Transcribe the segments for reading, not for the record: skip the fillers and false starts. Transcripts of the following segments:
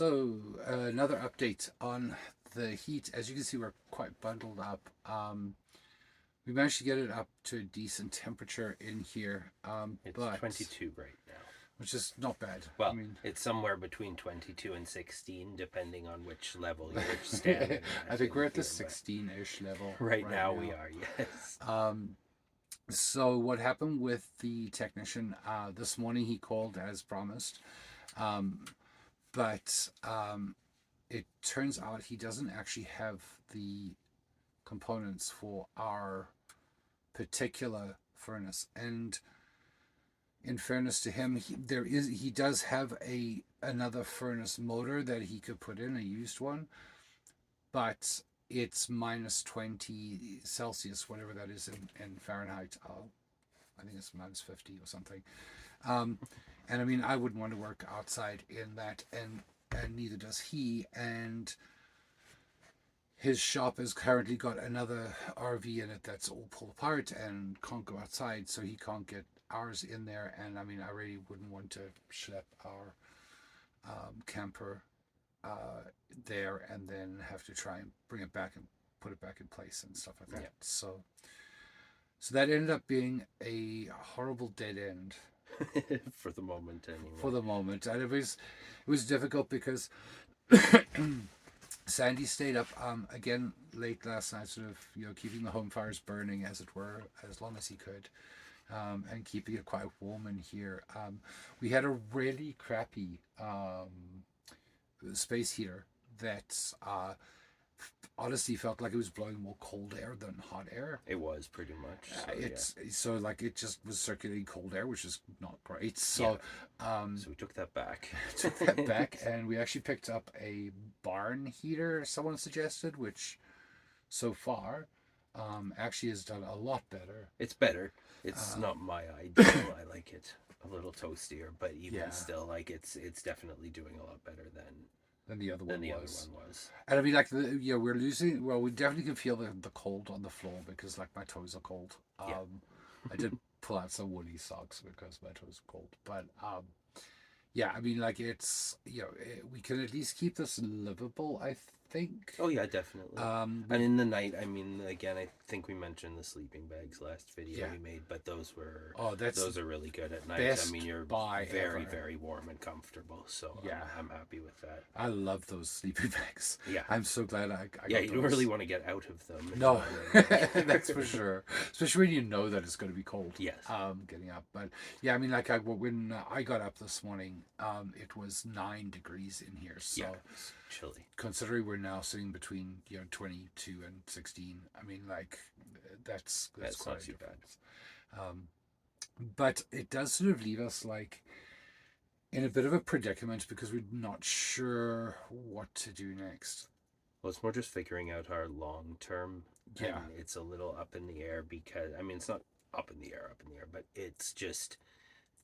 So, another update on the heat. As you can see, we're quite bundled up. We managed to get it up to a decent temperature in here, It's but 22 right now. which is not bad. I Well, mean, it's somewhere between 22 and 16, depending on which level you're standing I at think in we're at the here. But 16-ish level right right now we now. are, yes. So, what happened with the technician this morning? He called as promised, um, but it turns out he doesn't actually have the components for our particular furnace. And in fairness to him, he does have a another furnace motor that he could put in, a used one, but it's minus 20 Celsius, whatever that is in Fahrenheit. I think it's minus 50 or something. Um, and I mean, I wouldn't want to work outside in that, and neither does he. And his shop has currently got another RV in it that's all pulled apart and can't go outside, so he can't get ours in there. And I mean, I really wouldn't want to schlep our camper uh, there and then have to try and bring it back and put it back in place and stuff like that. Yep. So that ended up being a horrible dead end For the moment, for anyway. the moment, and it was difficult because Sandy stayed up again late last night, sort of keeping the home fires burning as it were, as long as he could, and keeping it quite warm in here. We had a really crappy space heater that honestly felt like it was blowing more cold air than hot air. It was pretty much, so yeah. It's so like it just was circulating cold air, which is not great. Yeah. So So we took that back. took that back, and we actually picked up a barn heater someone suggested, which so far actually has done a lot better. It's better. It's Um, not my ideal. I like it a little toastier, but even yeah, still, like it's definitely doing a lot better than the other than one the other was. one was. And I mean, like we're losing. Well, we definitely can feel the cold on the floor because like my toes are cold. Yeah. I did pull out some woolly socks because my toes are cold, but yeah, I mean, like it's we can at least keep this livable. I think. Oh yeah, definitely. And We in the night, I mean, again, I think we mentioned the sleeping bags last video yeah. we made, but Oh, that's those are really good at night. I best mean, you're buy very ever. very warm and comfortable, so Yeah, I'm happy with that. I love those sleeping bags. Yeah, I'm so glad I yeah, got you don't those. really want to get out of them if you No, want to. that's for sure. Especially when you know that it's going to be cold. Yes. Getting up, but yeah, I mean, like when I got up this morning, it was 9 degrees in here. Yeah, So it's chilly. considering we're now sitting between 22 and 16, I mean, like that's That's quite not a too bad. difference. Um, but it does sort of leave us like in a bit of a predicament because we're not sure what to do next. Well, it's more just figuring out our long term, Yeah, and it's a little up in the air because I mean, it's not up in the air, but it's just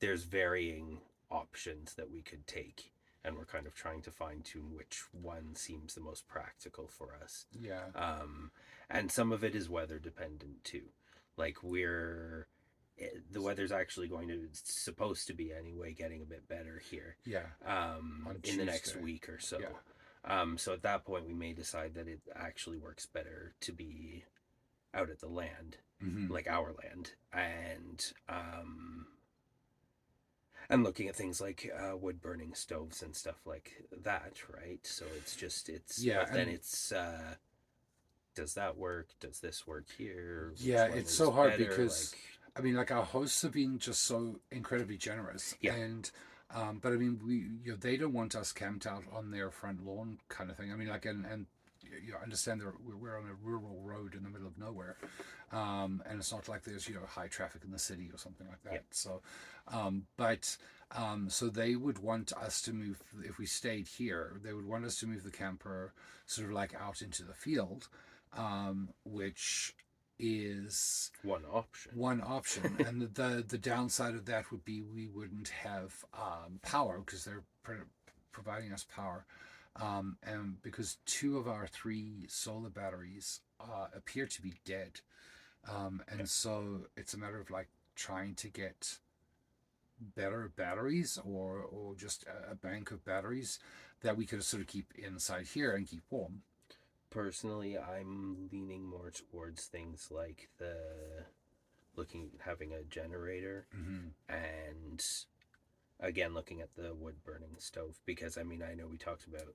there's varying options that we could take, and we're kind of trying to fine tune which one seems the most practical for us. yeah, um, and some of it is weather dependent too. Like the weather's actually going to supposed to be anyway getting a bit better here, yeah. On in the next Tuesday. week or so. Yeah, So at that point we may decide that it actually works better to be out at the land, mm-hmm. like our land, and looking at things like wood burning stoves and stuff like that, right? So Yeah, but then and it's does that work? Does this work here? yeah, Which one it's is so hard better? because Like, I mean, like our hosts have been just so incredibly generous, yeah, and but I mean, they don't want us camped out on their front lawn kind of thing. I mean, like and you understand that we're on a rural road in the middle of nowhere, and it's not like there's high traffic in the city or something like yeah, that. So, but so they would want us to move if we stayed here. They would want us to move the camper sort of like out into the field, which is one option. one option. And the downside of that would be we wouldn't have power because they're providing us power, and because two of our three solar batteries appear to be dead, Yeah, and so it's a matter of like trying to get better batteries, or just a bank of batteries that we could sort of keep inside here and keep warm. Personally, I'm leaning more towards things like having a generator, Hmm. and again looking at the wood burning stove, because I mean I know we talked about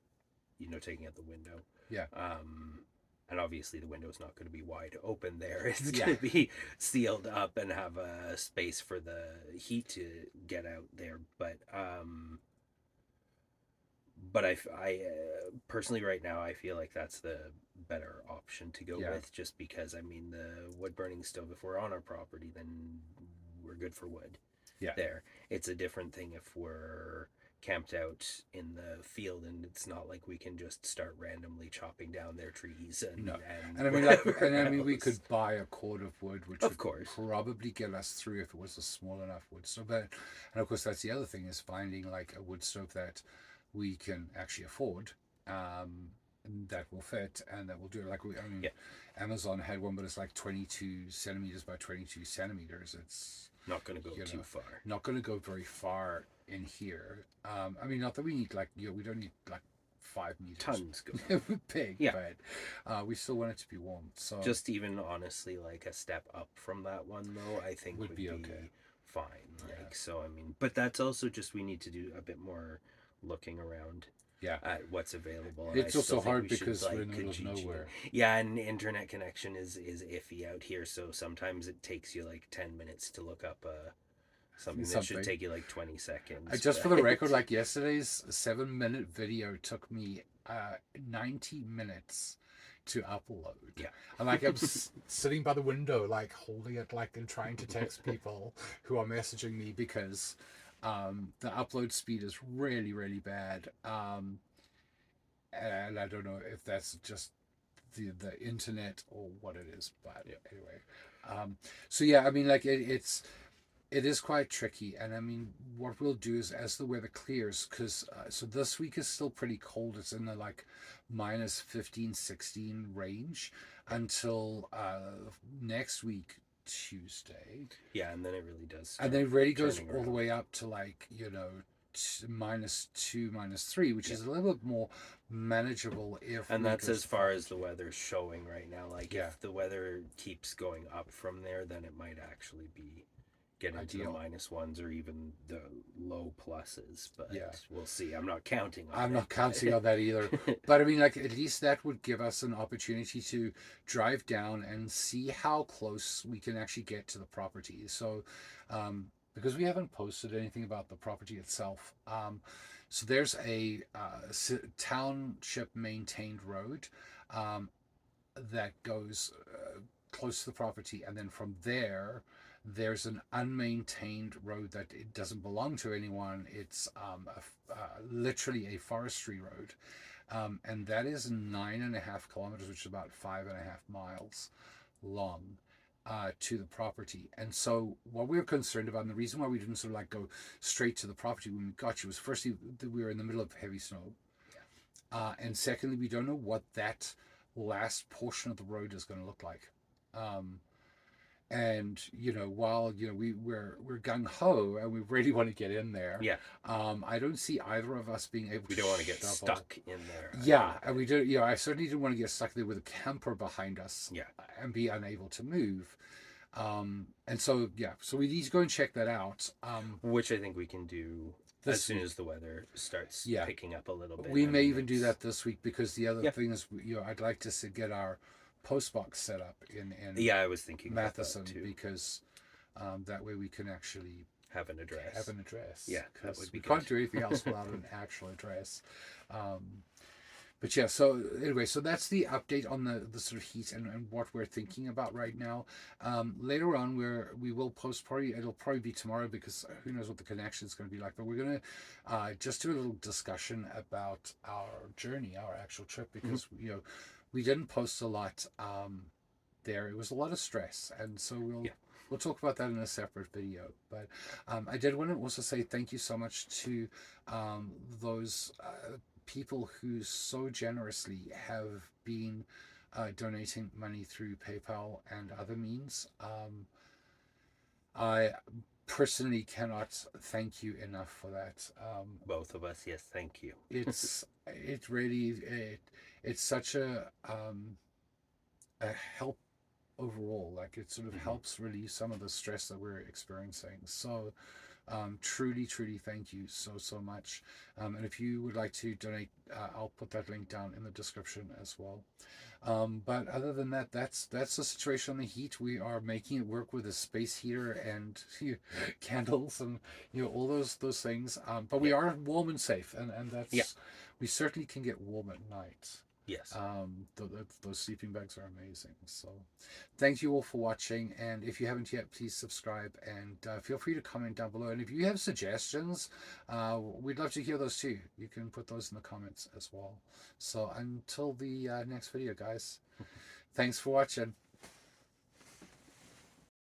taking out the window. Yeah. Um, and obviously the window's not going to be wide open there. It's Yeah. going to be sealed up and have a space for the heat to get out there. But personally right now I feel like that's the better option to go Yeah. with, just because I mean the wood burning stove, if we're on our property, then we're good for wood. Yeah. There, it's a different thing if we're camped out in the field, and it's not like we can just start randomly chopping down their trees No. and And I mean, we else. could buy a cord of wood, which Of would course. probably get us through if it was a small enough wood stove. But, and of course, that's the other thing, is finding like a wood stove that we can actually afford, and that will fit and that will do it. I mean, Yeah. Amazon had one, but it's like 22 centimeters by 22 centimeters. It's Not going to go too far. not going to go very far in here. I mean, not that we need like, we don't need like 5 meters. Tons go. Big, Yeah. but we still want it to be warm. So Just even honestly, like a step up from that one, though, I think Would would be be okay. fine. Yeah. Like, so I mean, but that's also just, we need to do a bit more looking around yeah, at what's available. And it's I still also think hard we should, because we're in like, the middle of Kijiji. nowhere. Yeah, and internet connection is iffy out here, so sometimes it takes you like 10 minutes to look up something that should take you like 20 seconds. Just for the record, like yesterday's 7-minute video took me 90 minutes to upload. Yeah. And like I'm sitting by the window, like holding it, like, and trying to text people who are messaging me because the upload speed is really, really bad. And I don't know if that's just the internet or what it is, but Yeah. anyway. So yeah, I mean, like it is quite tricky, and I mean, what we'll do is, as the weather clears, because so this week is still pretty cold. It's in the like minus 15, 16 range until next week, Tuesday. Yeah, and then it really does. And then it really goes turning all the around. way up to like, -2, -3, which is a little bit more manageable if And we that's go as far as the to- weather's showing right now. Like, Yeah. if the weather keeps going up from there, then it might actually be getting into the Ideal. -1s or even the low pluses. But Yeah. we'll see. I'm not counting on I'm it. not counting on that either. But I mean, like, at least that would give us an opportunity to drive down and see how close we can actually get to the property. So, because we haven't posted anything about the property itself, so there's a township maintained road that goes close to the property, and then from there, there's an unmaintained road that it doesn't belong to anyone. It's literally a forestry road, and that is 9.5 kilometers, which is about 5.5 miles long. To the property. And so what we were concerned about, and the reason why we didn't sort of like go straight to the property when we got you, was firstly we were in the middle of heavy snow, and secondly we don't know what that last portion of the road is going to look like. And while we're gung ho and we really want to get in there, Yeah. I don't see either of us being able. We to don't want to get shovel. stuck in there. Yeah, and we do. I certainly didn't want to get stuck there with a camper behind us. Yeah. And be unable to move. And so so we need to go and check that out. Which I think we can do This as soon week. as the weather starts Yeah. picking up a little bit. We I may mean, even do that this week, because the other Yeah. thing is, I'd like to get our post box set up in Yeah, I was thinking about that Matheson, too. because that way we can actually Have an address. Yeah, that because would be we can't good. do anything else without an actual address. But yeah, so anyway, so that's the update on the sort of heat and what we're thinking about right now. Later on, we will post, it'll probably be tomorrow, because who knows what the connection is going to be like. But we're going to just do a little discussion about our journey, our actual trip, because we didn't post a lot there. It was a lot of stress, and so we'll talk about that in a separate video. But I did want to also say thank you so much to those people who so generously have been donating money through PayPal and other means. I personally cannot thank you enough for that. Both of us, yes, thank you. It really it's such a help overall. Like it sort of Hmm. helps relieve some of the stress that we're experiencing. So truly, thank you so much. And if you would like to donate, I'll put that link down in the description as well. But other than that, that's the situation on the heat. We are making it work with a space heater and candles and all those things. But we Yeah, are warm and safe, and yeah, that's we certainly can get warm at night. yes. Those sleeping bags are amazing. So, thank you all for watching. And if you haven't yet, please subscribe and feel free to comment down below. And if you have suggestions, we'd love to hear those too. You can put those in the comments as well. So, until the next video, guys, thanks for watching.